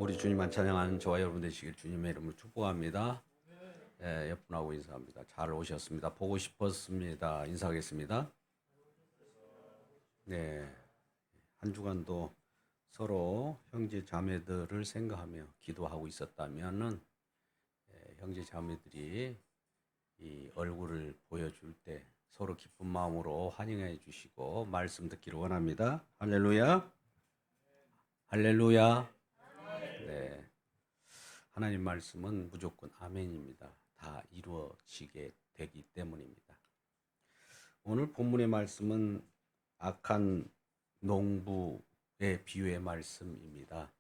우리 주님만 찬양하는 저와 여러분 되시길 주님의 이름으로 축복합니다. 옆 분하고 인사합니다. 잘 오셨습니다. 보고 싶었습니다. 인사하겠습니다. 네, 한 주간도 서로 형제 자매들을 생각하며 기도하고 있었다면은 형제 자매들이 이 얼굴을 보여줄 때 서로 기쁜 마음으로 환영해 주시고 말씀 듣기를 원합니다. 할렐루야, 할렐루야. 네. 하나님 말씀은 무조건 아멘입니다. 다 이루어지게 되기 때문입니다. 오늘 본문의 말씀은 악한 농부의 비유의 말씀입니다.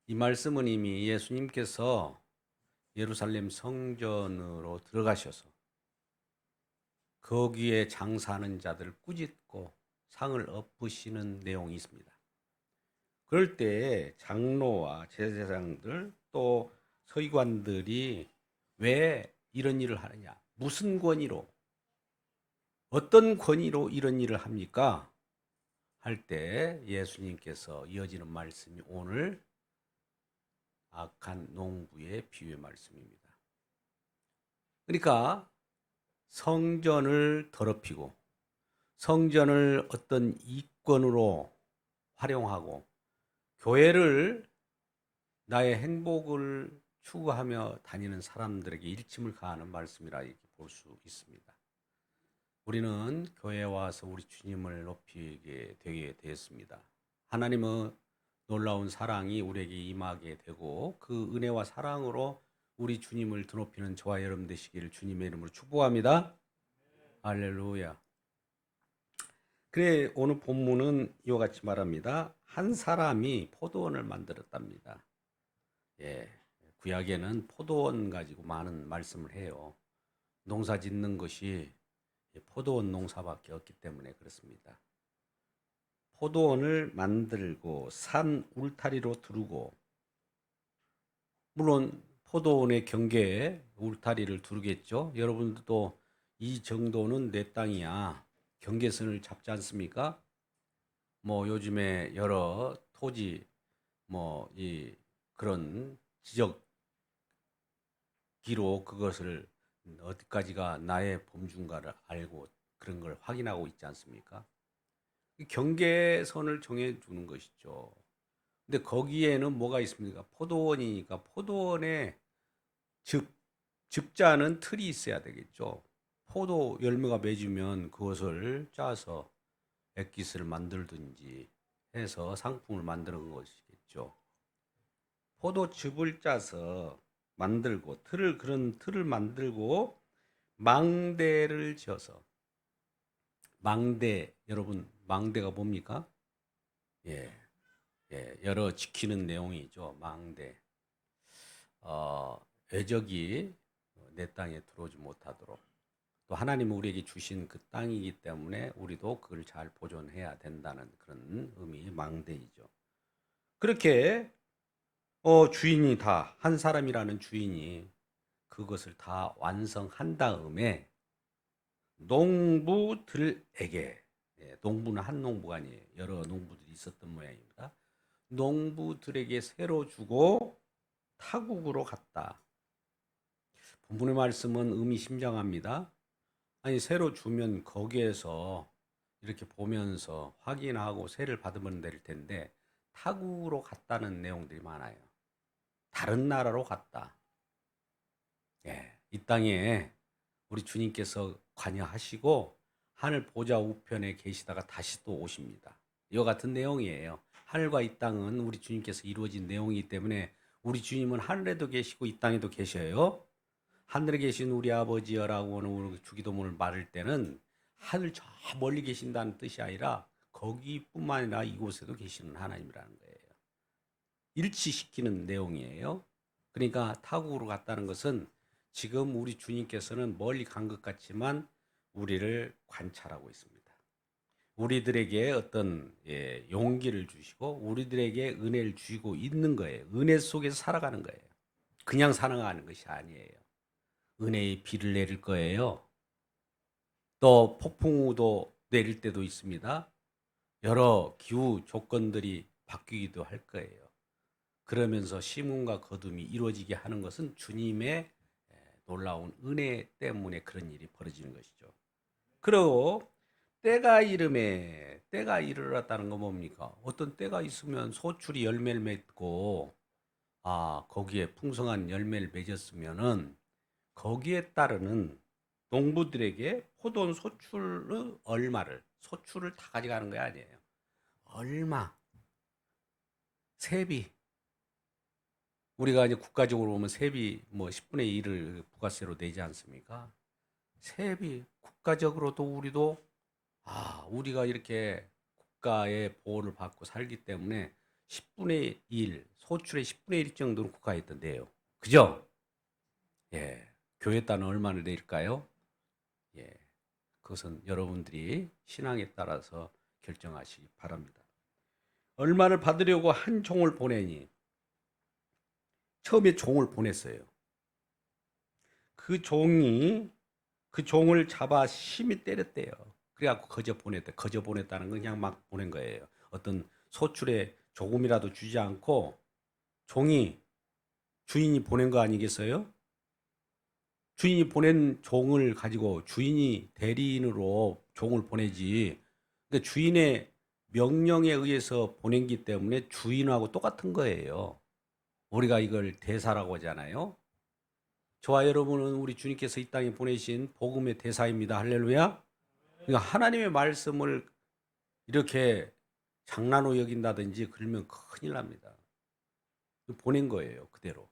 이 말씀은 이미 예수님께서 예루살렘 성전으로 들어가셔서 거기에 장사하는 자들을 꾸짖고 상을 엎으시는 내용이 있습니다. 그럴 때 장로와 제사장들 또 서기관들이 왜 이런 일을 하느냐? 무슨 권위로? 어떤 권위로 이런 일을 합니까? 할 때 예수님께서 이어지는 말씀이 오늘 악한 농부의 비유의 말씀입니다. 그러니까 성전을 더럽히고 성전을 어떤 이권으로 활용하고 교회를 나의 행복을 추구하며 다니는 사람들에게 일침을 가하는 말씀이라 이렇게 볼 수 있습니다. 우리는 교회에 와서 우리 주님을 높이게 되게 되었습니다. 하나님은 놀라운 사랑이 우리에게 임하게 되고 그 은혜와 사랑으로 우리 주님을 드높이는 저와 여러분 되시기를 주님의 이름으로 축복합니다. 할렐루야. 그래 오늘 본문은 이와 같이 말합니다. 한 사람이 포도원을 만들었답니다. 예, 구약에는 포도원 가지고 많은 말씀을 해요. 농사 짓는 것이 포도원 농사밖에 없기 때문에 그렇습니다. 포도원을 만들고 산 울타리로 두르고, 물론 포도원의 경계에 울타리를 두르겠죠. 여러분들도 이 정도는 내 땅이야 경계선을 잡지 않습니까? 뭐 요즘에 여러 토지 이 그런 지적기로 그것을 어디까지가 나의 범주인가를 알고 그런 걸 확인하고 있지 않습니까? 경계선을 정해주는 것이죠. 근데 거기에는 뭐가 있습니까? 포도원이니까 포도원에 적자는 틀이 있어야 되겠죠. 포도 열매가 맺으면 그것을 짜서 액기스를 만들든지 해서 상품을 만드는 것이겠죠. 포도즙을 짜서 만들고 그런 틀을 만들고 망대를 지어서, 망대, 여러분 망대가 뭡니까? 예, 여러 지키는 내용이죠. 망대. 외적이 내 땅에 들어오지 못하도록, 또 하나님은 우리에게 주신 그 땅이기 때문에 우리도 그걸 잘 보존해야 된다는 그런 의미의 망대이죠. 그렇게 주인이 다, 한 사람이라는 주인이 그것을 다 완성한 다음에 농부들에게, 농부는 한 농부가 아니에요. 여러 농부들이 있었던 모양입니다. 농부들에게 새로 주고 타국으로 갔다. 본문의 말씀은 의미심장합니다. 아니, 새로 주면 거기에서 이렇게 보면서 확인하고 세를 받으면 될 텐데 타국으로 갔다는 내용들이 많아요. 다른 나라로 갔다. 이 땅에 우리 주님께서 관여하시고 하늘 보좌 우편에 계시다가 다시 또 오십니다. 이와 같은 내용이에요. 하늘과 이 땅은 우리 주님께서 이루어진 내용이기 때문에 우리 주님은 하늘에도 계시고 이 땅에도 계셔요. 하늘에 계신 우리 아버지여라고 하는 주기도문을 말할 때는 하늘 저 멀리 계신다는 뜻이 아니라 거기뿐만 아니라 이곳에도 계시는 하나님이라는 거예요. 일치시키는 내용이에요. 그러니까 타국으로 갔다는 것은 지금 우리 주님께서는 멀리 간 것 같지만 우리를 관찰하고 있습니다. 우리들에게 어떤 용기를 주시고 우리들에게 은혜를 주시고 있는 거예요. 은혜 속에서 살아가는 거예요. 그냥 살아가는 것이 아니에요. 은혜의 비를 내릴 거예요. 또 폭풍우도 내릴 때도 있습니다. 여러 기후 조건들이 바뀌기도 할 거예요. 그러면서 심음과 거둠이 이루어지게 하는 것은 주님의 놀라운 은혜 때문에 그런 일이 벌어지는 것이죠. 그리고 때가 이르렀다는 건 뭡니까? 어떤 때가 있으면 소출이 열매를 맺고 거기에 풍성한 열매를 맺었으면은 거기에 따르는 농부들에게 포도원 소출의 소출을 다 가져가는 거 아니에요. 얼마 세비 우리가 이제 국가적으로 보면 세비 뭐 10분의 1을 부가세로 내지 않습니까? 세비 국가적으로도 우리가 이렇게 국가의 보호를 받고 살기 때문에 10분의 1 소출의 10분의 1 정도는 국가에 있던데요. 그죠? 예. 교회 따는 얼마나 낼까요? 예. 그것은 여러분들이 신앙에 따라서 결정하시기 바랍니다. 얼마를 받으려고 한 종을 보내니 처음에 종을 보냈어요. 그 종을 잡아 심히 때렸대요. 그래갖고 거저 보냈다는 건 그냥 막 보낸 거예요. 어떤 소출에 조금이라도 주지 않고 종이 주인이 보낸 거 아니겠어요? 주인이 보낸 종을 가지고 주인이 대리인으로 종을 보내지. 그러니까 주인의 명령에 의해서 보낸기 때문에 주인하고 똑같은 거예요. 우리가 이걸 대사라고 하잖아요. 저와 여러분은 우리 주님께서 이 땅에 보내신 복음의 대사입니다. 할렐루야. 그러니까 하나님의 말씀을 이렇게 장난으로 여긴다든지 그러면 큰일 납니다. 보낸 거예요, 그대로.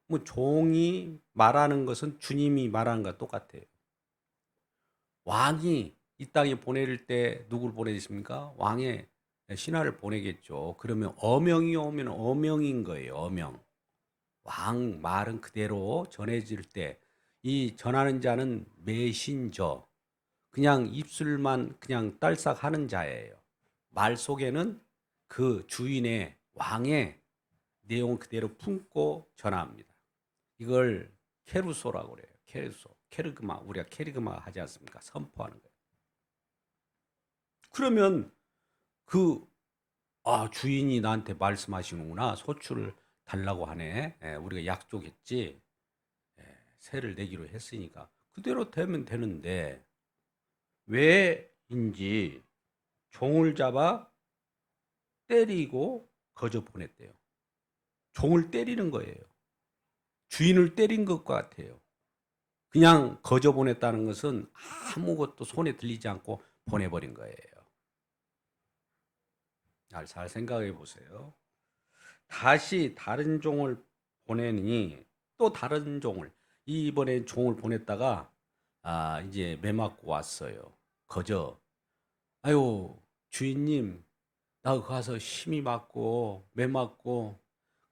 뭐 종이 말하는 것은 주님이 말하는 것과 똑같아요. 왕이 이 땅에 보낼 때 누굴 보내십니까? 왕의 신하를 보내겠죠. 그러면 어명이 오면 어명인 거예요. 어명. 왕 말은 그대로 전해질 때 이 전하는 자는 메신저. 그냥 입술만 그냥 딸싹하는 자예요. 말 속에는 그 주인의 왕의 내용을 그대로 품고 전합니다. 이걸 케루소라고 그래요. 케루소. 케르그마. 우리가 케르그마 하지 않습니까? 선포하는 거예요. 그러면 주인이 나한테 말씀하시는구나. 소출을 달라고 하네. 우리가 약속했지. 세를 내기로 했으니까 그대로 되면 되는데 왜인지 종을 잡아 때리고 거저 보냈대요. 종을 때리는 거예요. 주인을 때린 것과 같아요. 그냥 거저 보냈다는 것은 아무것도 손에 들리지 않고 보내버린 거예요. 잘 생각해 보세요. 다시 다른 종을 보내니 또 다른 종을 이번에 종을 보냈다가 이제 매 맞고 왔어요. 거저 아유 주인님 나 가서 심히 맞고 매 맞고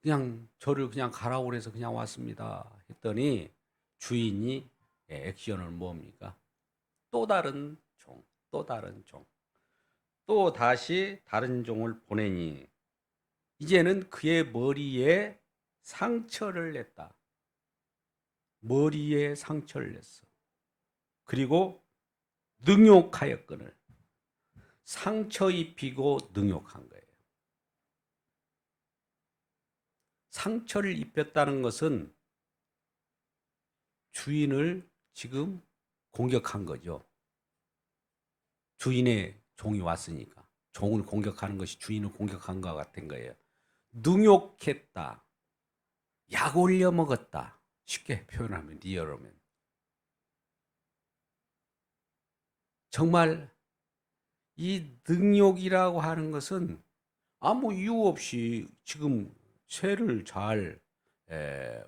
그냥 저를 그냥 가라고 그래서 그냥 왔습니다. 했더니 주인이 액션을 뭡니까? 또 다른 종, 또 다른 종, 또 다시 다른 종을 보내니 이제는 그의 머리에 상처를 냈다. 머리에 상처를 냈어. 그리고 능욕하였거늘 상처 입히고 능욕한 거예요. 상처를 입혔다는 것은 주인을 지금 공격한 거죠. 주인의 종이 왔으니까. 종을 공격하는 것이 주인을 공격한 것 같은 거예요. 능욕했다. 약 올려 먹었다. 쉽게 표현하면 리얼하면. 정말 이 능욕이라고 하는 것은 아무 이유 없이 지금 세를 잘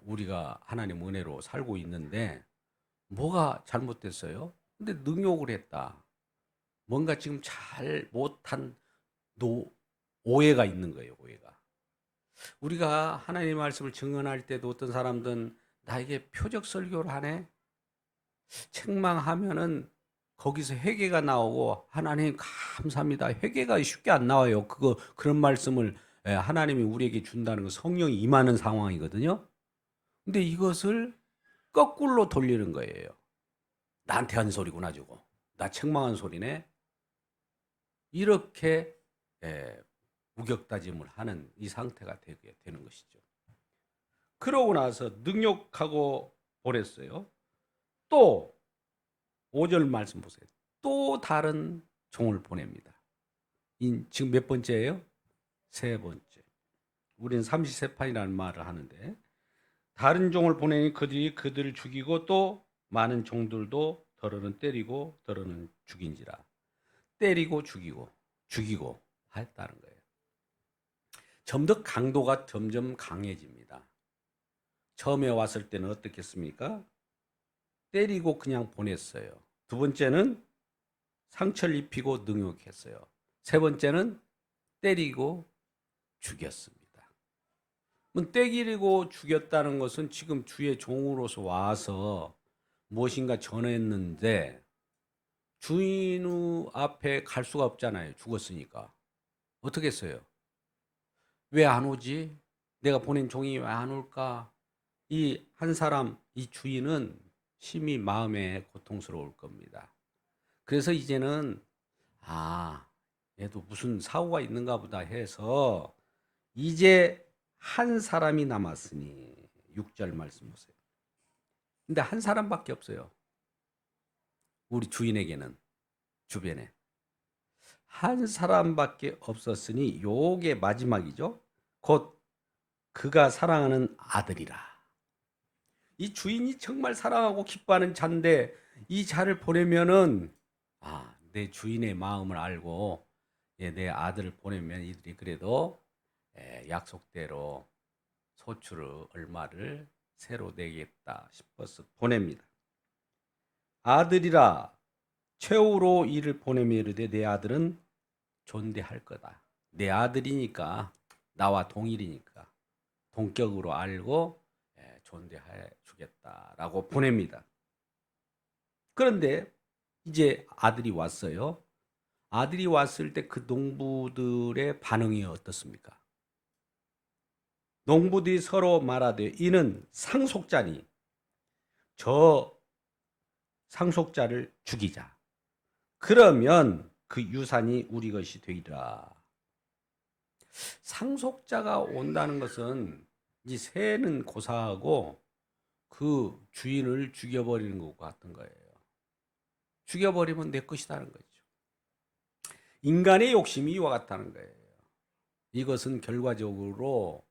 우리가 하나님 은혜로 살고 있는데 뭐가 잘못됐어요? 근데 능욕을 했다. 뭔가 지금 잘 못한 오해가 있는 거예요, 오해가. 우리가 하나님의 말씀을 증언할 때도 어떤 사람들은 나에게 표적 설교를 하네? 책망하면은 거기서 회개가 나오고 하나님 감사합니다. 회개가 쉽게 안 나와요. 그런 말씀을 하나님이 우리에게 준다는 건 성령이 임하는 상황이거든요. 근데 이것을 거꾸로 돌리는 거예요. 나한테 한 소리구나 저거. 나 책망한 소리네. 이렇게 우격다짐을 하는 이 상태가 되게 되는 것이죠. 그러고 나서 능욕하고 보냈어요. 또 5절 말씀 보세요. 또 다른 종을 보냅니다. 지금 몇 번째예요? 세 번째. 우리는 삼시세판이라는 말을 하는데 다른 종을 보내니 그들이 그들을 죽이고 또 많은 종들도 더러는 때리고 더러는 죽인지라. 때리고 죽이고 했다는 거예요. 점점 강도가 점점 강해집니다. 처음에 왔을 때는 어떻겠습니까? 때리고 그냥 보냈어요. 두 번째는 상처를 입히고 능욕했어요. 세 번째는 때리고 죽였습니다. 때리고 죽였다는 것은 지금 주의 종으로서 와서 무엇인가 전했는데 주인 앞에 갈 수가 없잖아요. 죽었으니까. 어떻게 했어요? 왜 안 오지? 내가 보낸 종이 왜 안 올까? 이 한 사람, 이 주인은 심히 마음에 고통스러울 겁니다. 그래서 이제는 얘도 무슨 사고가 있는가 보다 해서 이제 한 사람이 남았으니 6절 말씀 보세요. 근데 한 사람밖에 없어요. 우리 주인에게는 주변에 한 사람밖에 없었으니 요게 마지막이죠. 곧 그가 사랑하는 아들이라. 이 주인이 정말 사랑하고 기뻐하는 자인데 이 자를 보내면은 내 주인의 마음을 알고 내 아들을 보내면 이들이 그래도 약속대로 소출을 얼마를 새로 내겠다 싶어서 보냅니다. 아들이라 최후로 이를 보내며 이르되 내 아들은 존대할 거다. 내 아들이니까 나와 동일이니까 동격으로 알고 존대해 주겠다라고 보냅니다. 그런데 이제 아들이 왔어요. 아들이 왔을 때 그 농부들의 반응이 어떻습니까? 농부들이 서로 말하되 이는 상속자니 저 상속자를 죽이자. 그러면 그 유산이 우리 것이 되리라. 상속자가 온다는 것은 이 새는 고사하고 그 주인을 죽여버리는 것 같은 거예요. 죽여버리면 내 것이라는 거죠. 인간의 욕심이 이와 같다는 거예요. 이것은 결과적으로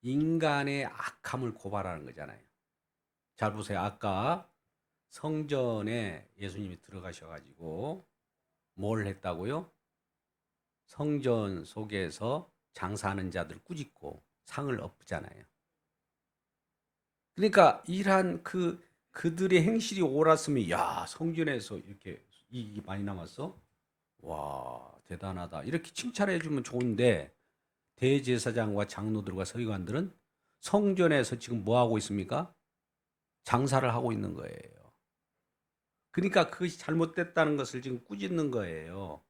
인간의 악함을 고발하는 거잖아요. 잘 보세요. 아까 성전에 예수님이 들어가셔가지고 뭘 했다고요? 성전 속에서 장사하는 자들 꾸짖고 상을 엎잖아요. 그러니까 이러한 그들의 행실이 옳았으면 성전에서 이렇게 이익이 많이 남았어? 와, 대단하다. 이렇게 칭찬해 주면 좋은데 대제사장과 장로들과 서기관들은 성전에서 지금 뭐 하고 있습니까? 장사를 하고 있는 거예요. 그러니까 그것이 잘못됐다는 것을 지금 꾸짖는 거예요.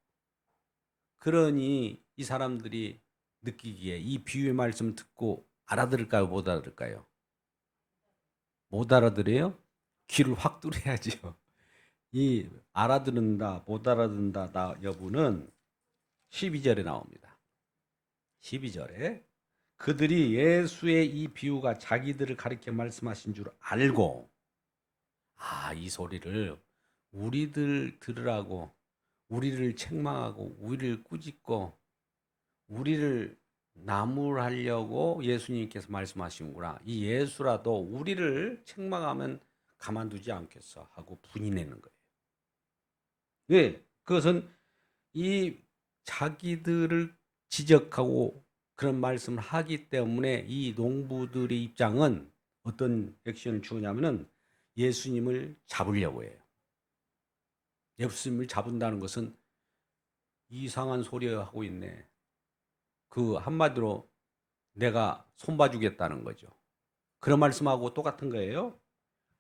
그러니 이 사람들이 느끼기에 이 비유의 말씀 듣고 알아들을까요? 못 알아들을까요? 못 알아들어요? 귀를 확 뚫어야죠. 이 알아듣는다, 못 알아듣는다 여부는 12절에 나옵니다. 12절에 그들이 예수의 이 비유가 자기들을 가리켜 말씀하신 줄 알고 이 소리를 우리들 들으라고 우리를 책망하고 우리를 꾸짖고 우리를 나무라려고 예수님께서 말씀하시는구나. 이 예수라도 우리를 책망하면 가만두지 않겠어 하고 분이 내는 거예요. 왜? 그것은 이 자기들을 지적하고 그런 말씀을 하기 때문에 이 농부들의 입장은 어떤 액션을 주냐면은 예수님을 잡으려고 해요. 예수님을 잡은다는 것은 이상한 소리 하고 있네. 그 한마디로 내가 손봐주겠다는 거죠. 그런 말씀하고 똑같은 거예요.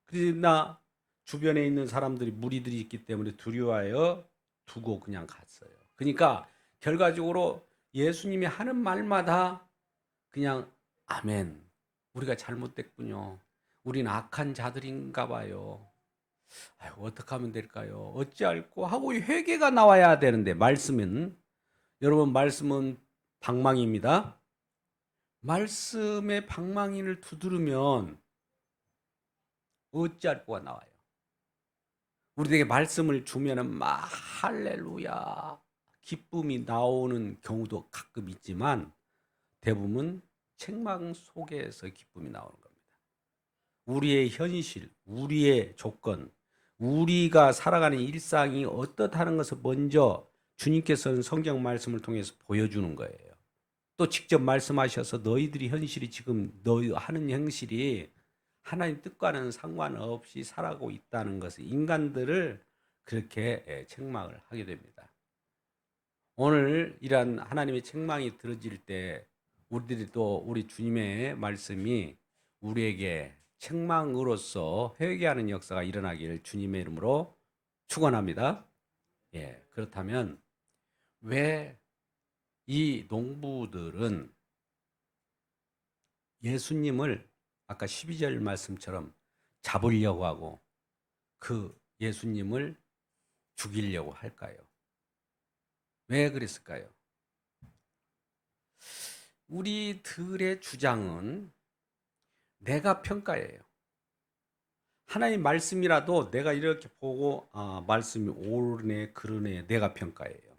그러나 주변에 있는 사람들이 무리들이 있기 때문에 두려워하여 두고 그냥 갔어요. 그러니까 결과적으로 예수님이 하는 말마다 그냥 아멘. 우리가 잘못됐군요. 우리는 악한 자들인가 봐요. 어떻게 하면 될까요? 어찌할꼬 하고 회개가 나와야 되는데 말씀은 여러분 말씀은 방망이입니다. 말씀의 방망이를 두드리면 어찌할 거가 나와요. 우리에게 말씀을 주면은 막 할렐루야 기쁨이 나오는 경우도 가끔 있지만 대부분 책망 속에서 기쁨이 나오는 겁니다. 우리의 현실, 우리의 조건, 우리가 살아가는 일상이 어떻다는 것을 먼저 주님께서는 성경 말씀을 통해서 보여주는 거예요. 또 직접 말씀하셔서 너희들이 현실이 지금 너희 하는 현실이 하나님 뜻과는 상관없이 살아가고 있다는 것을 인간들을 그렇게 책망을 하게 됩니다. 오늘 이러한 하나님의 책망이 들어질 때 우리들이 또 우리 주님의 말씀이 우리에게 책망으로서 회개하는 역사가 일어나길 주님의 이름으로 축원합니다. 예, 그렇다면 왜 이 농부들은 예수님을 아까 12절 말씀처럼 잡으려고 하고 그 예수님을 죽이려고 할까요? 왜 그랬을까요? 우리들의 주장은 내가 평가예요. 하나님 말씀이라도 내가 이렇게 보고 말씀이 옳으네 그러네 내가 평가예요.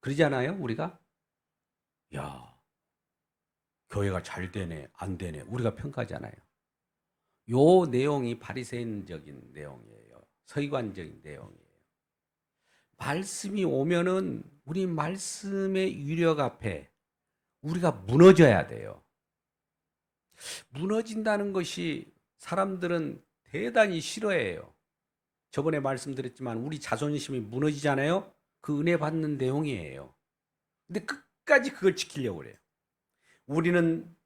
그러지 않아요? 우리가? 야, 교회가 잘 되네 안 되네 우리가 평가하잖아요. 요 내용이 바리새인적인 내용이에요. 서기관적인 내용이에요. 말씀이 오면은 우리 말씀의 유력 앞에 우리가 무너져야 돼요. 무너진다는 것이 사람들은 대단히 싫어해요. 저번에 말씀드렸지만 우리 자존심이 무너지잖아요. 그 은혜 받는 내용이에요. 근데 끝까지 그걸 지키려고 그래요. 우리는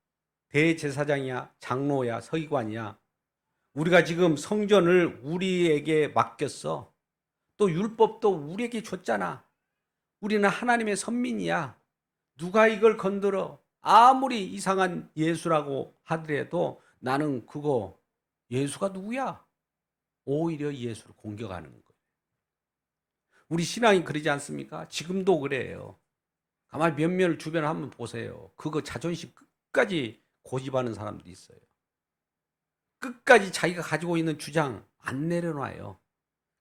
대제사장이야, 장로야, 서기관이야. 우리가 지금 성전을 우리에게 맡겼어. 또 율법도 우리에게 줬잖아. 우리는 하나님의 선민이야. 누가 이걸 건드려? 아무리 이상한 예수라고 하더라도 나는 그거 예수가 누구야? 오히려 예수를 공격하는 거예요. 우리 신앙이 그러지 않습니까? 지금도 그래요. 가만히 몇몇 주변에 한번 보세요. 그거 자존심 끝까지 고집하는 사람들이 있어요. 끝까지 자기가 가지고 있는 주장 안 내려놔요.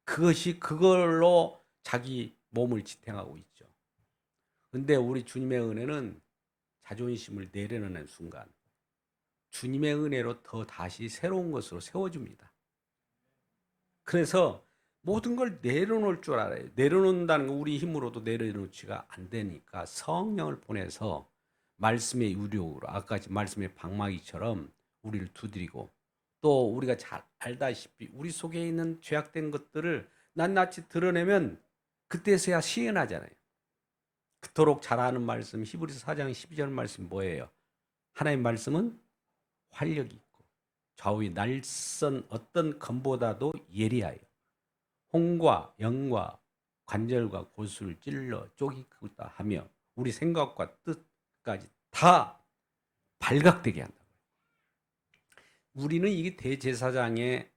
그것이 그걸로 자기 몸을 지탱하고 있죠. 근데 우리 주님의 은혜는 자존심을 내려놓는 순간 주님의 은혜로 더 다시 새로운 것으로 세워줍니다. 그래서 모든 걸 내려놓을 줄 알아요. 내려놓는다는 거 우리 힘으로도 내려놓지가 안 되니까 성령을 보내서 말씀의 유력으로 아까 말씀의 방망이처럼 우리를 두드리고 또 우리가 잘 알다시피 우리 속에 있는 죄악된 것들을 낱낱이 드러내면 그때서야 시인하잖아요. 그토록 잘 아는 말씀 히브리서 4장 12절 말씀 뭐예요? 하나님 말씀은 활력이 있고 좌우의 날선 어떤 검보다도 예리하여 홍과 영과 관절과 골수를 찔러 쪼개겠다 하며 우리 생각과 뜻까지 다 발각되게 한다. 우리는 이게 대제사장의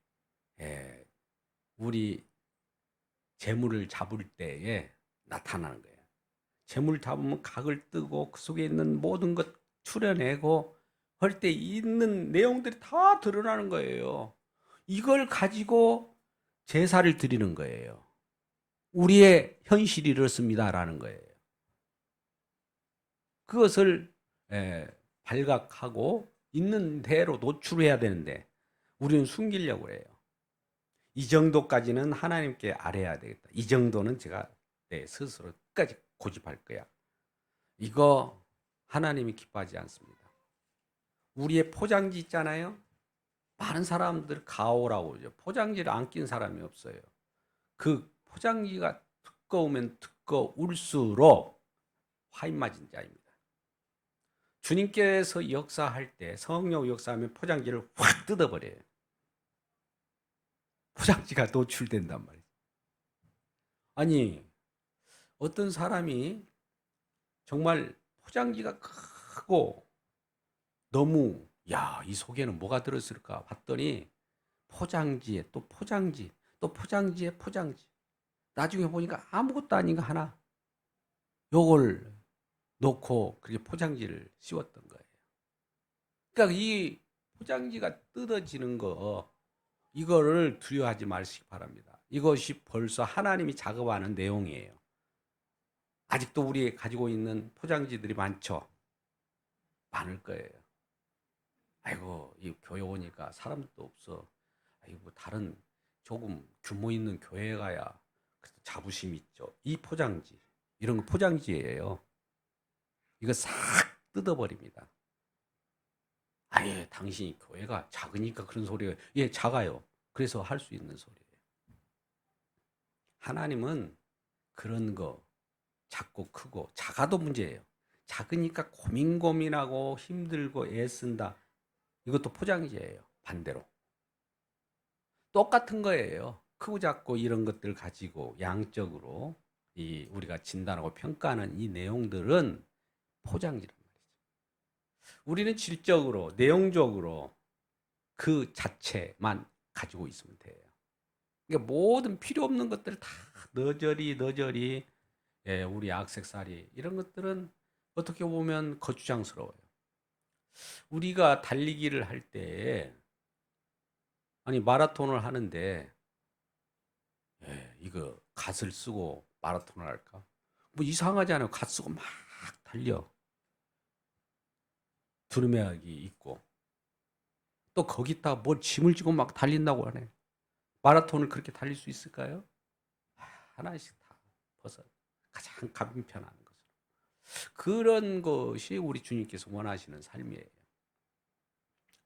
우리 재물을 잡을 때에 나타나는 거예요. 재물 잡으면 각을 뜨고 그 속에 있는 모든 것 추려내고 할 때 있는 내용들이 다 드러나는 거예요. 이걸 가지고 제사를 드리는 거예요. 우리의 현실이 이렇습니다라는 거예요. 그것을 발각하고 있는 대로 노출해야 되는데 우리는 숨기려고 해요. 이 정도까지는 하나님께 아뢰야 되겠다. 이 정도는 제가 내 스스로 끝까지 고집할 거야. 이거 하나님이 기뻐하지 않습니다. 우리의 포장지 있잖아요. 많은 사람들 가오라고 그러죠. 포장지를 안 낀 사람이 없어요. 그 포장지가 두꺼우면 두꺼울수록 화인 맞은 자입니다. 주님께서 역사할 때 성령 역사하면 포장지를 확 뜯어버려요. 포장지가 노출된단 말이에요. 아니 어떤 사람이 정말 포장지가 크고 너무 이 속에는 뭐가 들었을까 봤더니 포장지에 또 포장지 또 포장지에 포장지 나중에 보니까 아무것도 아닌 거 하나 요걸 놓고 그렇게 포장지를 씌웠던 거예요. 그러니까 이 포장지가 뜯어지는 거 이거를 두려워하지 마시기 바랍니다. 이것이 벌써 하나님이 작업하는 내용이에요. 아직도 우리 가지고 있는 포장지들이 많죠. 많을 거예요. 아이고 이 교회 오니까 사람도 없어. 아이고 다른 조금 규모 있는 교회 가야 그래도 자부심 있죠. 이 포장지 이런 거 포장지예요. 이거 싹 뜯어버립니다. 아예 당신이 교회가 작으니까 그런 소리가 예 작아요. 그래서 할 수 있는 소리예요. 하나님은 그런 거 작고 크고 작아도 문제예요. 작으니까 고민하고 힘들고 애쓴다. 이것도 포장지예요. 반대로. 똑같은 거예요. 크고 작고 이런 것들 가지고 양적으로 이 우리가 진단하고 평가하는 이 내용들은 포장지란 말이죠. 우리는 질적으로 내용적으로 그 자체만 가지고 있으면 돼요. 그러니까 모든 필요 없는 것들 다 너저리 예, 우리 악세사리 이런 것들은 어떻게 보면 거추장스러워요. 우리가 달리기를 할 때 아니 마라톤을 하는데 예, 이거 갓을 쓰고 마라톤을 할까? 뭐 이상하잖아요. 갓 쓰고 막 달려. 두루마기 있고 또 거기다 뭘 짐을 지고 막 달린다고 하네. 마라톤을 그렇게 달릴 수 있을까요? 하나씩 다 벗어 가장 간편한 것으로. 그런 것이 우리 주님께서 원하시는 삶이에요.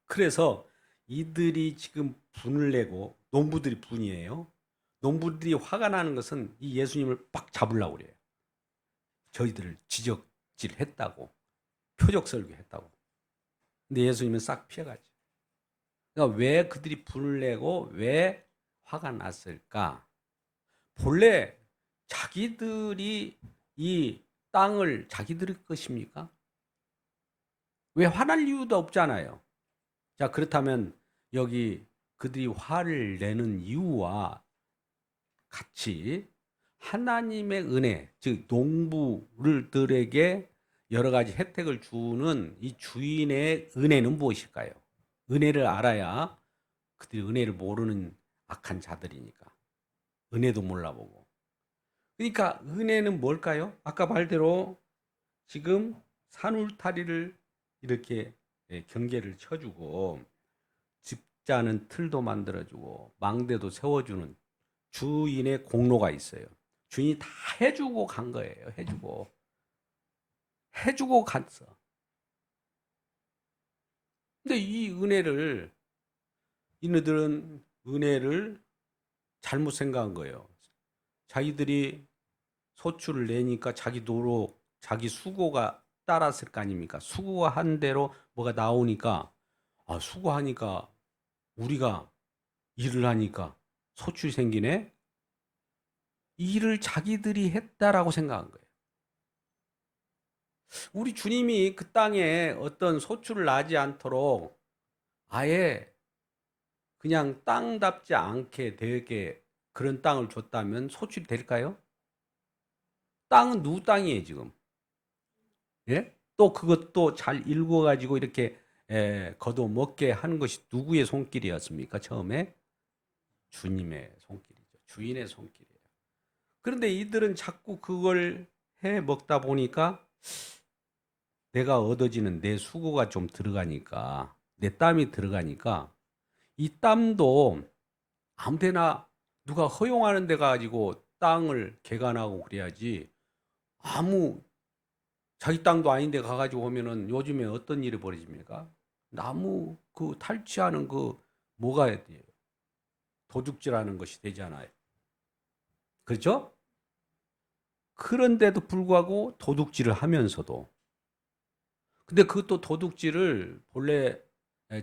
그래서 이들이 지금 분을 내고 농부들이 분이에요. 농부들이 화가 나는 것은 이 예수님을 빡 잡으려고 그래요. 저희들을 지적질했다고 표적 설교했다고. 근데 예수님은 싹 피해가죠. 그러니까 왜 그들이 분을 내고 왜 화가 났을까? 본래 자기들이 이 땅을 자기들의 것입니까? 왜 화날 이유도 없잖아요. 자, 그렇다면 여기 그들이 화를 내는 이유와 같이 하나님의 은혜, 즉 농부들에게 여러 가지 혜택을 주는 이 주인의 은혜는 무엇일까요? 은혜를 알아야 그들이 은혜를 모르는 악한 자들이니까. 은혜도 몰라보고. 그러니까 은혜는 뭘까요? 아까 말대로 지금 산울타리를 이렇게 경계를 쳐주고 집자는 틀도 만들어주고 망대도 세워주는 주인의 공로가 있어요. 주인이 다 해주고 간 거예요. 해주고 갔어. 근데 이 은혜를 이네들은 은혜를 잘못 생각한 거예요. 자기들이 소출을 내니까 자기 노력, 자기 수고가 따랐을 거 아닙니까? 수고한 대로 뭐가 나오니까 아, 수고하니까 우리가 일을 하니까 소출이 생기네. 일을 자기들이 했다라고 생각한 거예요. 우리 주님이 그 땅에 어떤 소출을 나지 않도록 아예 그냥 땅답지 않게 되게 그런 땅을 줬다면 소출이 될까요? 땅은 누구 땅이에요, 지금? 예? 또 그것도 잘 읽어가지고 이렇게 거둬 먹게 하는 것이 누구의 손길이었습니까? 처음에? 주님의 손길이죠. 주인의 손길이에요. 그런데 이들은 자꾸 그걸 해 먹다 보니까 내가 얻어지는 내 수고가 좀 들어가니까, 내 땀이 들어가니까, 이 땀도 아무 데나 누가 허용하는 데 가지고 땅을 개간하고 그래야지, 아무 자기 땅도 아닌데 가가지고 오면은 요즘에 어떤 일이 벌어집니까? 나무 그 탈취하는 그 뭐가 돼요? 도둑질하는 것이 되잖아요. 그렇죠? 그런데도 불구하고 도둑질을 하면서도 근데 그것도 도둑질을 본래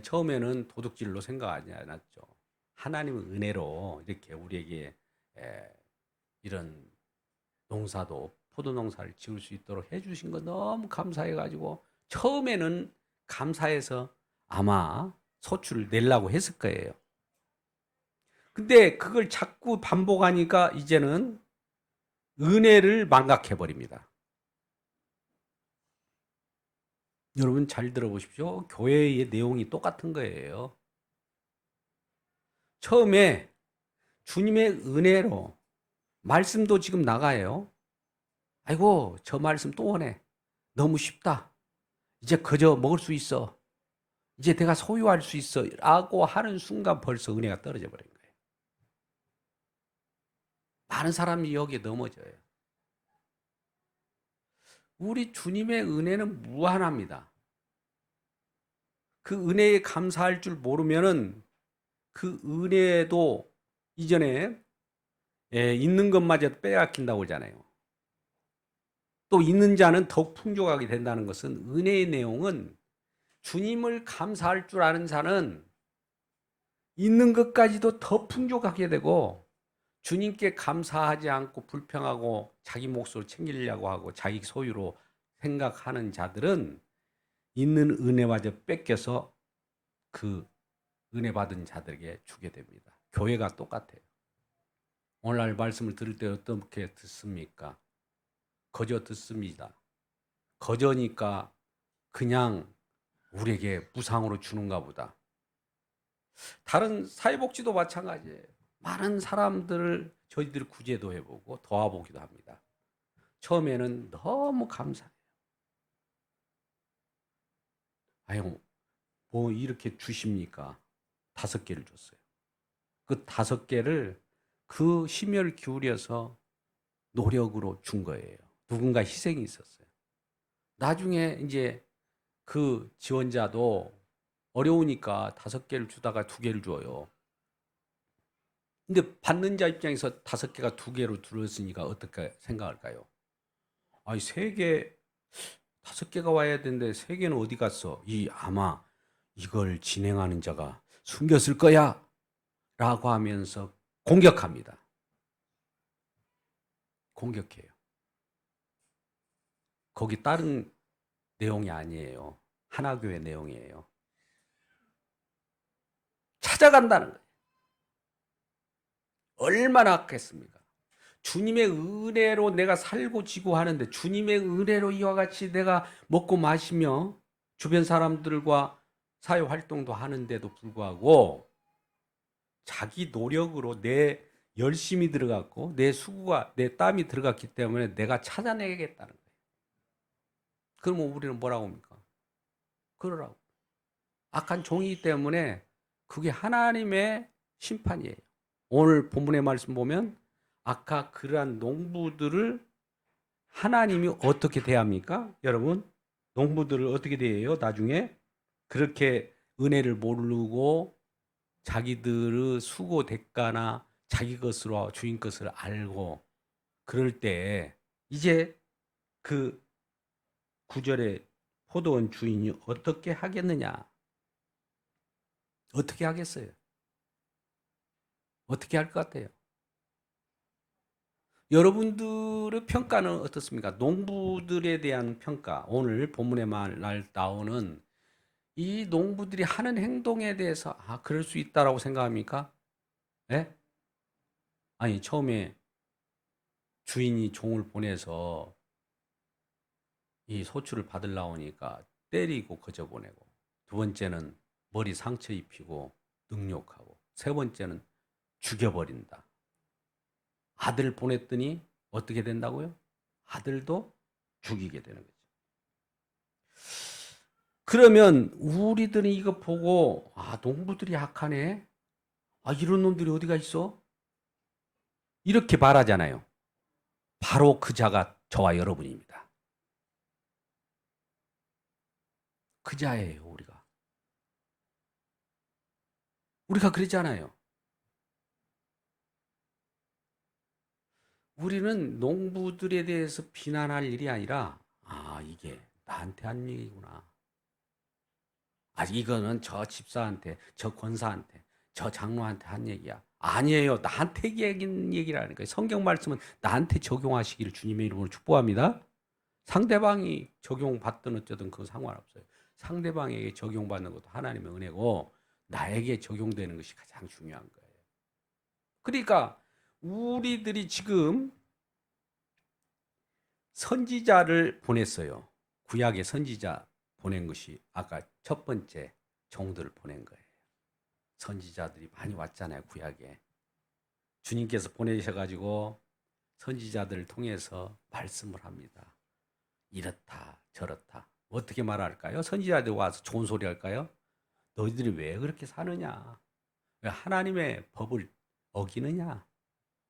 처음에는 도둑질로 생각하지 않았죠. 하나님의 은혜로 이렇게 우리에게 이런 농사도 포도 농사를 지을 수 있도록 해주신 거 너무 감사해가지고 처음에는 감사해서 아마 소출을 내려고 했을 거예요. 근데 그걸 자꾸 반복하니까 이제는 은혜를 망각해 버립니다. 여러분 잘 들어보십시오. 교회의 내용이 똑같은 거예요. 처음에 주님의 은혜로 말씀도 지금 나가요. 아이고, 저 말씀 또 오네. 너무 쉽다. 이제 그저 먹을 수 있어. 이제 내가 소유할 수 있어. 라고 하는 순간 벌써 은혜가 떨어져 버린 거예요. 많은 사람이 여기에 넘어져요. 우리 주님의 은혜는 무한합니다. 그 은혜에 감사할 줄 모르면은 그 은혜도 이전에 있는 것마저 빼앗긴다고 그러잖아요. 또 있는 자는 더욱 풍족하게 된다는 것은 은혜의 내용은 주님을 감사할 줄 아는 자는 있는 것까지도 더 풍족하게 되고 주님께 감사하지 않고 불평하고 자기 몫으로 챙기려고 하고 자기 소유로 생각하는 자들은 있는 은혜마저 뺏겨서 그 은혜 받은 자들에게 주게 됩니다. 교회가 똑같아요. 오늘날 말씀을 들을 때 어떻게 듣습니까? 거저 듣습니다. 거저니까 그냥 우리에게 무상으로 주는가 보다. 다른 사회복지도 마찬가지예요. 많은 사람들을 저희들이 구제도 해보고 도와보기도 합니다. 처음에는 너무 감사해요. 아유, 뭐 이렇게 주십니까? 5개를 줬어요. 그 5개를 그 심혈 기울여서 노력으로 준 거예요. 누군가 희생이 있었어요. 나중에 이제 그 지원자도 어려우니까 5개를 주다가 2개를 줘요. 근데 받는 자 입장에서 5개가 2개로 들어있으니까 어떻게 생각할까요? 아니, 3개, 5개가 와야 되는데 3개는 어디 갔어? 아마 이걸 진행하는 자가 숨겼을 거야. 라고 하면서 공격합니다. 공격해요. 거기 다른 내용이 아니에요. 하나교회 내용이에요. 찾아간다는 거예요. 얼마나 아꼈습니까? 주님의 은혜로 내가 살고 지고 하는데 주님의 은혜로 이와 같이 내가 먹고 마시며 주변 사람들과 사회 활동도 하는데도 불구하고 자기 노력으로 내 열심이 들어갔고 내 수고가 내 땀이 들어갔기 때문에 내가 찾아내겠다는 거예요. 그러면 우리는 뭐라고 합니까? 그러라고. 악한 종이기 때문에 그게 하나님의 심판이에요. 오늘 본문의 말씀 보면 아까 그러한 농부들을 하나님이 어떻게 대합니까? 여러분, 농부들을 어떻게 대해요? 나중에 그렇게 은혜를 모르고 자기들의 수고 대가나 자기 것으로 주인 것을 알고 그럴 때 이제 그 9절에 포도원 주인이 어떻게 하겠느냐? 어떻게 하겠어요? 어떻게 할 것 같아요? 여러분들의 평가는 어떻습니까? 농부들에 대한 평가. 오늘 본문에 나오는 이 농부들이 하는 행동에 대해서 그럴 수 있다라고 생각합니까? 예? 아니, 처음에 주인이 종을 보내서 이 소출을 받으려고 하니까 때리고 거저 보내고, 두 번째는 머리 상처 입히고 능욕하고, 세 번째는 죽여버린다. 아들 보냈더니 어떻게 된다고요? 아들도 죽이게 되는 거죠. 그러면 우리들이 이거 보고 농부들이 악하네. 이런 놈들이 어디가 있어? 이렇게 말하잖아요. 바로 그 자가 저와 여러분입니다. 그 자예요, 우리가. 우리가 그랬잖아요. 우리는 농부들에 대해서 비난할 일이 아니라 이게 나한테 한 얘기구나. 이거는 저 집사한테, 저 권사한테, 저 장로한테 한 얘기야. 아니에요. 나한테 얘기라는 거예요. 성경 말씀은 나한테 적용하시기를 주님의 이름으로 축복합니다. 상대방이 적용받든 어쩌든 그건 상관없어요. 상대방에게 적용받는 것도 하나님의 은혜고 나에게 적용되는 것이 가장 중요한 거예요. 그러니까 우리들이 지금 선지자를 보냈어요. 구약의 선지자 보낸 것이 아까 첫 번째 종들을 보낸 거예요. 선지자들이 많이 왔잖아요, 구약에. 주님께서 보내셔가지고 선지자들을 통해서 말씀을 합니다. 이렇다 저렇다. 어떻게 말할까요? 선지자들이 와서 좋은 소리 할까요? 너희들이 왜 그렇게 사느냐? 왜 하나님의 법을 어기느냐?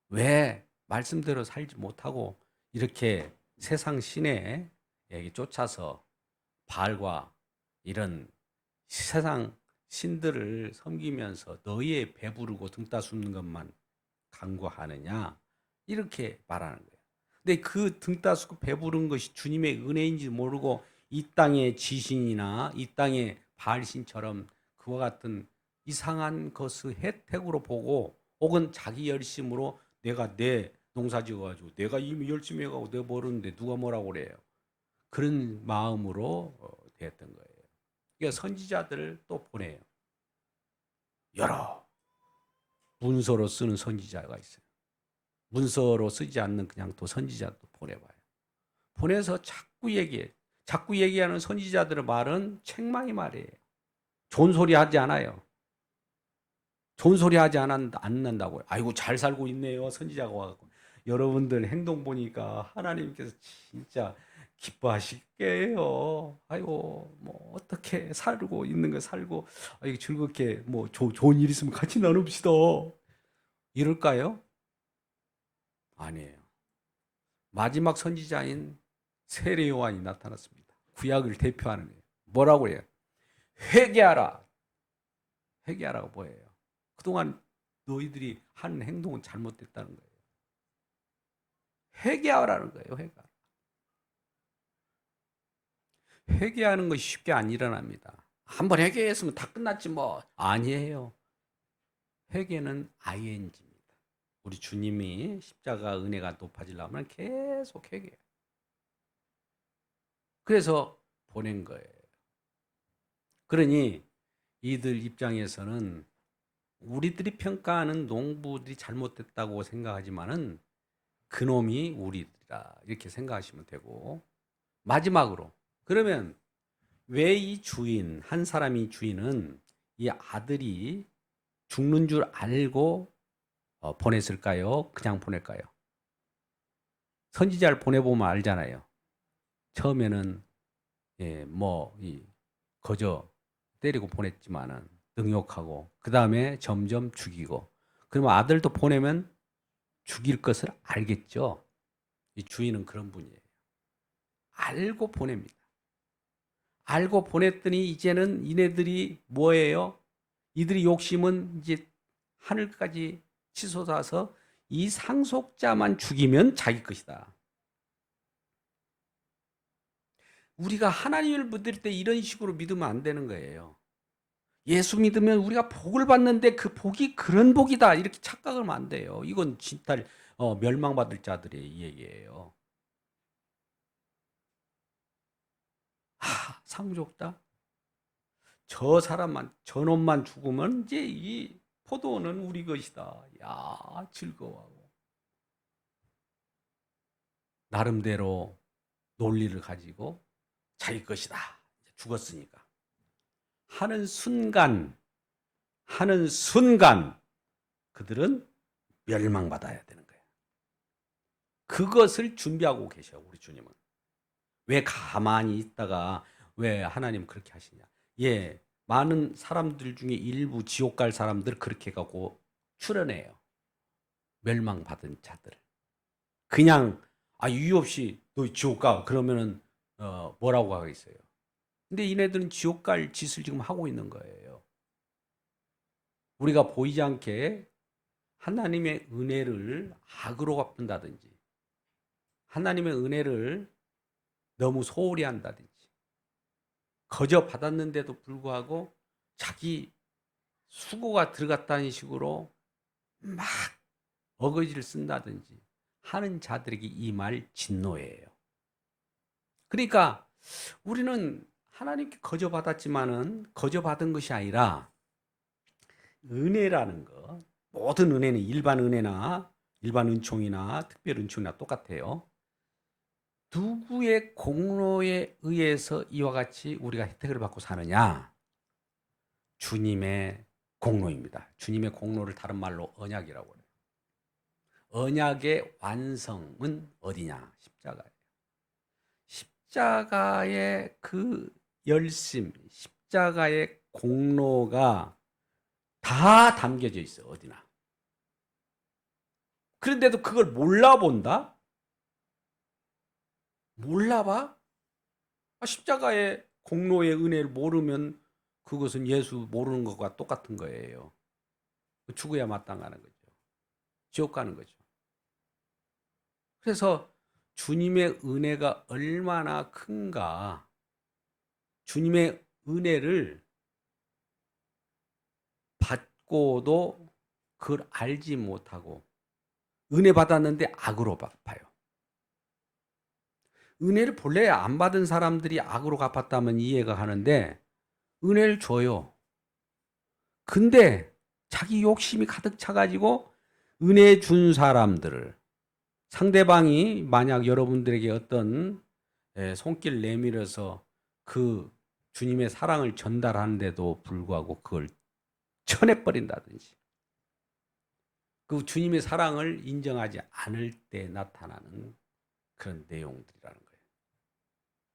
왜 말씀대로 살지 못하고 이렇게 세상 신에 쫓아서 바알과 이런 세상 신들을 섬기면서 너희의 배부르고 등 따스는 것만 간구하느냐? 이렇게 말하는 거예요. 근데 그 등 따스고 배부른 것이 주님의 은혜인지 모르고 이 땅의 지신이나 이 땅의 바알신처럼 그와 같은 이상한 것을 혜택으로 보고 혹은 자기 열심으로 내가 내 농사 지어가지고 내가 이미 열심히 해가고 내가 모르는데 누가 뭐라고 그래요. 그런 마음으로 됐던 거예요. 그러니까 선지자들을 또 보내요. 여러 문서로 쓰는 선지자가 있어요. 문서로 쓰지 않는 그냥 또 선지자도 보내봐요. 보내서 자꾸 얘기하는 선지자들의 말은 책망의 말이에요. 좋은 소리 하지 않아요. 좋은 소리 하지 않는다고요. 아이고 잘 살고 있네요. 선지자가 와갖고 여러분들 행동 보니까 하나님께서 진짜 기뻐하실게요. 아이고 뭐 어떻게 살고 있는 거 살고 아이고 즐겁게 뭐 좋은 일 있으면 같이 나눕시다. 이럴까요? 아니에요. 마지막 선지자인 세례 요한이 나타났습니다. 구약을 대표하는 거예요. 뭐라고 해요? 회개하라. 회개하라고 뭐예요? 그동안 너희들이 한 행동은 잘못됐다는 거예요. 회개하라는 거예요. 회개하는 것이 쉽게 안 일어납니다. 한번 회개했으면 다 끝났지 뭐. 아니에요. 회개는 ing입니다. 우리 주님이 십자가 은혜가 높아지려면 계속 회개해요. 그래서 보낸 거예요. 그러니 이들 입장에서는 우리들이 평가하는 농부들이 잘못됐다고 생각하지만은 그놈이 우리들이다 이렇게 생각하시면 되고 마지막으로 그러면 왜 이 주인 한 사람이 주인은 이 아들이 죽는 줄 알고 보냈을까요? 그냥 보낼까요? 선지자를 보내보면 알잖아요. 처음에는 거저 때리고 보냈지만은 능욕하고 그 다음에 점점 죽이고 그러면 아들도 보내면 죽일 것을 알겠죠. 이 주인은 그런 분이에요. 알고 보냅니다. 알고 보냈더니 이제는 이네들이 뭐예요? 이들이 욕심은 이제 하늘까지 치솟아서 이 상속자만 죽이면 자기 것이다. 우리가 하나님을 믿을 때 이런 식으로 믿으면 안 되는 거예요. 예수 믿으면 우리가 복을 받는데 그 복이 그런 복이다 이렇게 착각하면 안 돼요. 이건 진짜 멸망받을 자들의 얘기예요. 상속자? 저 사람만 저놈만 죽으면 이제 이 포도는 우리 것이다. 야 즐거워하고 나름대로 논리를 가지고 자기 것이다. 죽었으니까 하는 순간 그들은 멸망받아야 되는 거예요. 그것을 준비하고 계셔 우리 주님은. 왜 가만히 있다가 왜 하나님 그렇게 하시냐? 예, 많은 사람들 중에 일부 지옥 갈 사람들 그렇게 가고 출연해요. 멸망받은 자들. 그냥 이유 없이 너 지옥 가 그러면은 뭐라고 하겠어요? 근데 이네들은 지옥 갈 짓을 지금 하고 있는 거예요. 우리가 보이지 않게 하나님의 은혜를 악으로 갚는다든지 하나님의 은혜를 너무 소홀히 한다든지 거저 받았는데도 불구하고 자기 수고가 들어갔다는 식으로 막 어거지를 쓴다든지 하는 자들에게 이 말 진노예요. 그러니까 우리는 하나님께 거저 받았지만은 거저 받은 것이 아니라 은혜라는 거 모든 은혜는 일반 은혜나 일반 은총이나 특별 은총이나 똑같아요. 누구의 공로에 의해서 이와 같이 우리가 혜택을 받고 사느냐? 주님의 공로입니다. 주님의 공로를 다른 말로 언약이라고 해요. 언약의 완성은 어디냐? 십자가예요. 십자가의 그 열심, 십자가의 공로가 다 담겨져 있어요. 어디나. 그런데도 그걸 몰라본다? 몰라봐? 십자가의 공로의 은혜를 모르면 그것은 예수 모르는 것과 똑같은 거예요. 죽어야 마땅하는 거죠. 지옥 가는 거죠. 그래서 주님의 은혜가 얼마나 큰가, 주님의 은혜를 받고도 그걸 알지 못하고 은혜 받았는데 악으로 갚아요. 은혜를 본래 안 받은 사람들이 악으로 갚았다면 이해가 가는데 은혜를 줘요. 근데 자기 욕심이 가득 차가지고 은혜 준 사람들을, 상대방이 만약 여러분들에게 어떤 손길 내밀어서 그 주님의 사랑을 전달하는데도 불구하고 그걸 쳐내버린다든지, 그 주님의 사랑을 인정하지 않을 때 나타나는 그런 내용들이라는 거예요.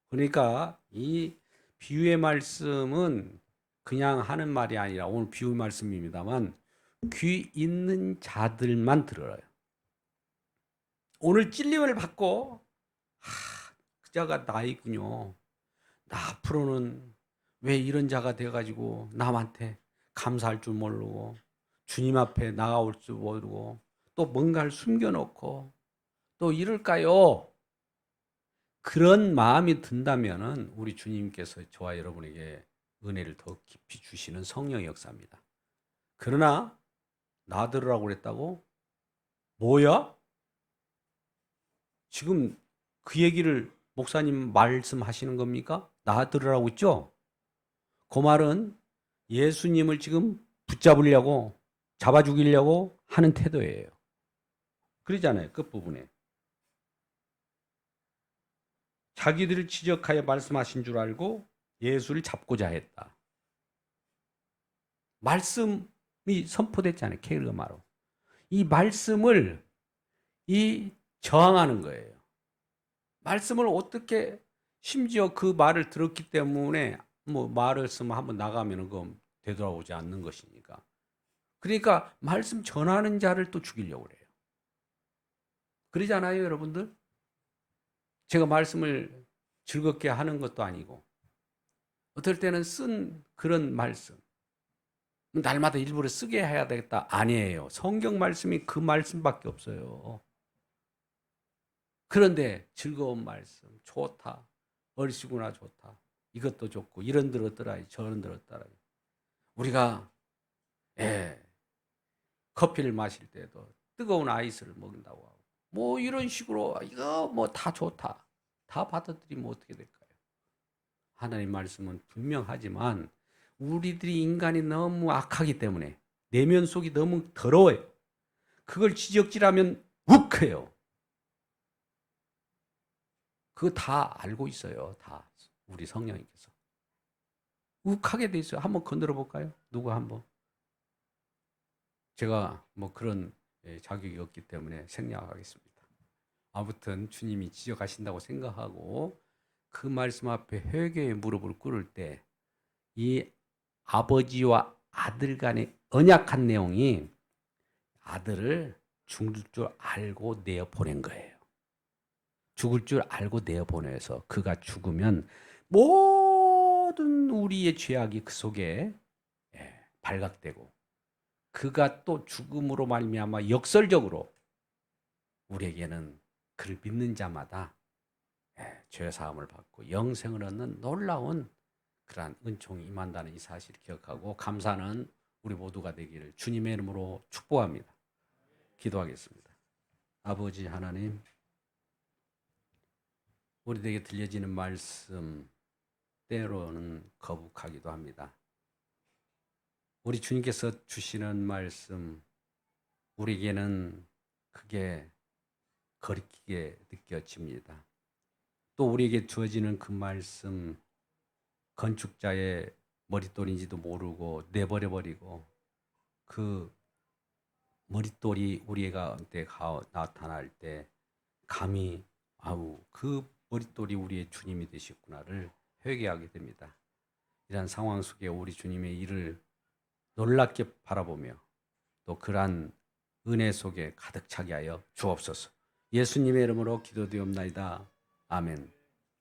그러니까 이 비유의 말씀은 그냥 하는 말이 아니라, 오늘 비유 말씀입니다만 귀 있는 자들만 들어요. 오늘 찔림을 받고 그 자가 나이군요. 나 앞으로는 왜 이런 자가 돼가지고 남한테 감사할 줄 모르고 주님 앞에 나아올 줄 모르고 또 뭔가를 숨겨놓고 또 이럴까요? 그런 마음이 든다면은 우리 주님께서 저와 여러분에게 은혜를 더 깊이 주시는 성령의 역사입니다. 그러나 나 들으라고 그랬다고? 뭐야? 지금 그 얘기를 목사님 말씀하시는 겁니까? 나 들으라고 했죠? 그 말은 예수님을 지금 붙잡으려고, 잡아 죽이려고 하는 태도예요. 그러잖아요, 끝부분에. 자기들을 지적하여 말씀하신 줄 알고 예수를 잡고자 했다. 말씀이 선포됐잖아요, 케르마로. 이 말씀을 저항하는 거예요. 말씀을 어떻게, 심지어 그 말을 들었기 때문에 뭐 말을 쓰면 한번 나가면 그건 되돌아오지 않는 것이니까. 그러니까 말씀 전하는 자를 또 죽이려고 그래요. 그러잖아요, 여러분들? 제가 말씀을 즐겁게 하는 것도 아니고, 어떨 때는 쓴 그런 말씀, 날마다 일부러 쓰게 해야 되겠다. 아니에요. 성경 말씀이 그 말씀밖에 없어요. 그런데 즐거운 말씀, 좋다. 얼씨구나 좋다. 이것도 좋고, 이런 들었더라, 저런 들었더라. 우리가, 커피를 마실 때도 뜨거운 아이스를 먹는다고 하고, 뭐 이런 식으로, 이거 뭐 다 좋다. 다 받아들이면 어떻게 될까요? 하나님 말씀은 분명하지만, 우리들이 인간이 너무 악하기 때문에, 내면 속이 너무 더러워요. 그걸 지적질하면 욱해요. 그거 다 알고 있어요. 다 우리 성령님께서. 욱하게 돼 있어요. 한번 건드려 볼까요? 누구 한번. 제가 뭐 그런 자격이 없기 때문에 생략하겠습니다. 아무튼 주님이 지적하신다고 생각하고 그 말씀 앞에 회개의 무릎을 꿇을 때 이 아버지와 아들 간의 언약한 내용이 아들을 죽을 줄 알고 내어 보낸 거예요. 죽을 줄 알고 내어 보내서 그가 죽으면 모든 우리의 죄악이 그 속에 발각되고, 그가 또 죽음으로 말미암아 역설적으로 우리에게는 그를 믿는 자마다 죄 사함을 받고 영생을 얻는 놀라운 그러한 은총이 임한다는 이 사실을 기억하고 감사는 우리 모두가 되기를 주님의 이름으로 축복합니다. 기도하겠습니다. 아버지 하나님, 우리에게 들려지는 말씀 때로는 거북하기도 합니다. 우리 주님께서 주시는 말씀, 우리에게는 그게 거리끼게 느껴집니다. 또 우리에게 주어지는 그 말씀, 건축자의 머릿돌인지도 모르고 내버려 버리고 그 머릿돌이 우리 가운데 나타날 때 감히 아우 그 머릿돌이 우리의 주님이 되셨구나를 회개하게 됩니다. 이러한 상황 속에 우리 주님의 일을 놀랍게 바라보며 또 그러한 은혜 속에 가득 차게 하여 주옵소서. 예수님의 이름으로 기도드리옵나이다. 아멘.